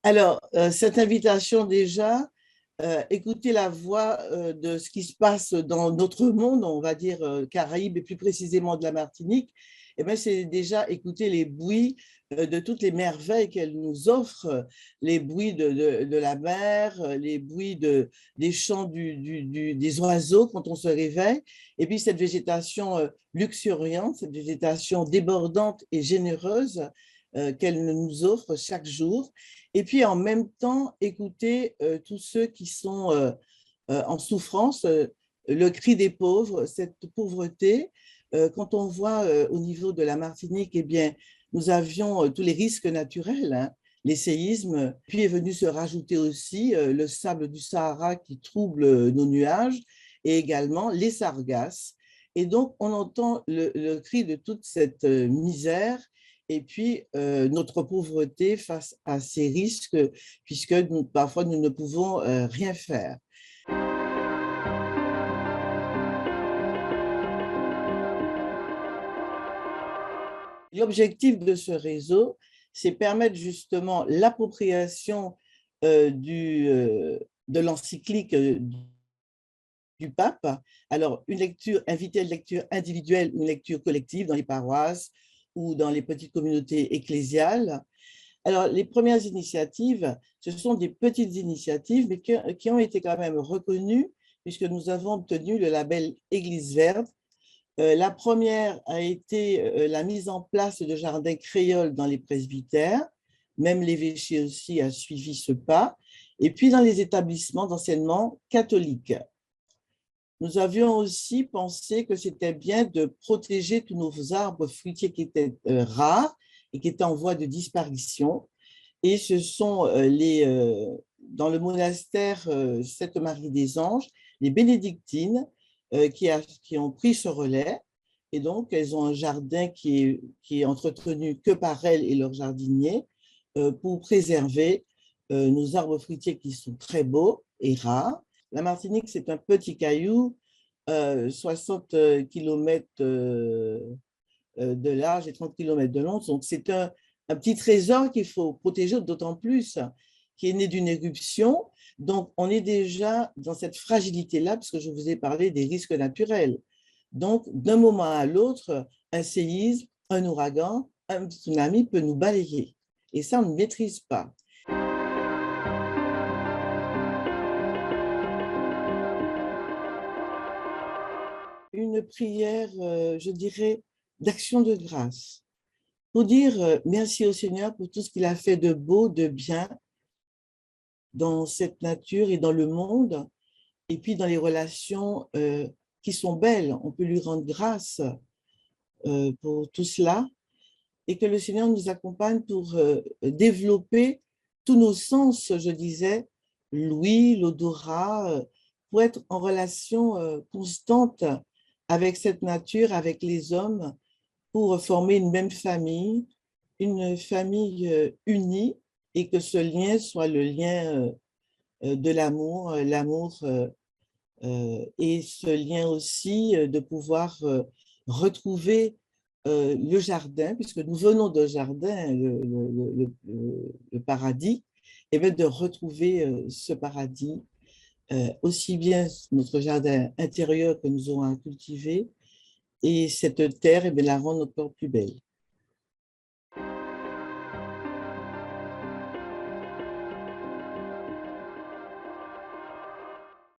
Alors, cette invitation déjà, écouter la voix de ce qui se passe dans notre monde, on va dire Caraïbes et plus précisément de la Martinique, eh bien, c'est déjà écouter les bruits de toutes les merveilles qu'elle nous offre, les bruits de la mer, les bruits des chants des oiseaux quand on se réveille, et puis cette végétation luxuriante, cette végétation débordante et généreuse qu'elle nous offre chaque jour. Et puis en même temps, écouter tous ceux qui sont en souffrance, le cri des pauvres, cette pauvreté. Quand on voit au niveau de la Martinique, eh bien, nous avions tous les risques naturels, hein, les séismes, puis est venu se rajouter aussi le sable du Sahara qui trouble nos nuages et également les sargasses. Et donc, on entend le cri de toute cette misère et puis notre pauvreté face à ces risques, puisque parfois nous ne pouvons rien faire. L'objectif de ce réseau, c'est permettre justement l'appropriation de l'encyclique du pape. Alors, une lecture, inviter à une lecture individuelle, une lecture collective dans les paroisses ou dans les petites communautés ecclésiales. Alors, les premières initiatives, ce sont des petites initiatives, mais qui ont été quand même reconnues, puisque nous avons obtenu le label Église verte. La première a été la mise en place de jardins créoles dans les presbytères. Même l'évêché aussi a suivi ce pas. Et puis dans les établissements d'enseignement catholiques. Nous avions aussi pensé que c'était bien de protéger tous nos arbres fruitiers qui étaient rares et qui étaient en voie de disparition. Et ce sont dans le monastère Sainte-Marie des Anges, les bénédictines qui ont pris ce relais. Et donc, elles ont un jardin qui est entretenu que par elles et leurs jardiniers pour préserver nos arbres fruitiers qui sont très beaux et rares. La Martinique, c'est un petit caillou, 60 km de large et 30 km de long. Donc, c'est un petit trésor qu'il faut protéger, d'autant plus qui est né d'une éruption. Donc, on est déjà dans cette fragilité-là, parce que je vous ai parlé des risques naturels. Donc, d'un moment à l'autre, un séisme, un ouragan, un tsunami peut nous balayer. Et ça, on ne maîtrise pas. Une prière, je dirais, d'action de grâce, pour dire merci au Seigneur pour tout ce qu'il a fait de beau, de bien dans cette nature et dans le monde, et puis dans les relations qui sont belles. On peut lui rendre grâce pour tout cela, et que le Seigneur nous accompagne pour développer tous nos sens, je disais, l'ouïe, l'odorat, pour être en relation constante avec cette nature, avec les hommes, pour former une famille unie, et que ce lien soit le lien de l'amour, et ce lien aussi de pouvoir retrouver le jardin, puisque nous venons de jardin, le paradis, et bien de retrouver ce paradis, aussi bien notre jardin intérieur que nous aurons à cultiver, et cette terre, et bien, la rendre encore plus belle.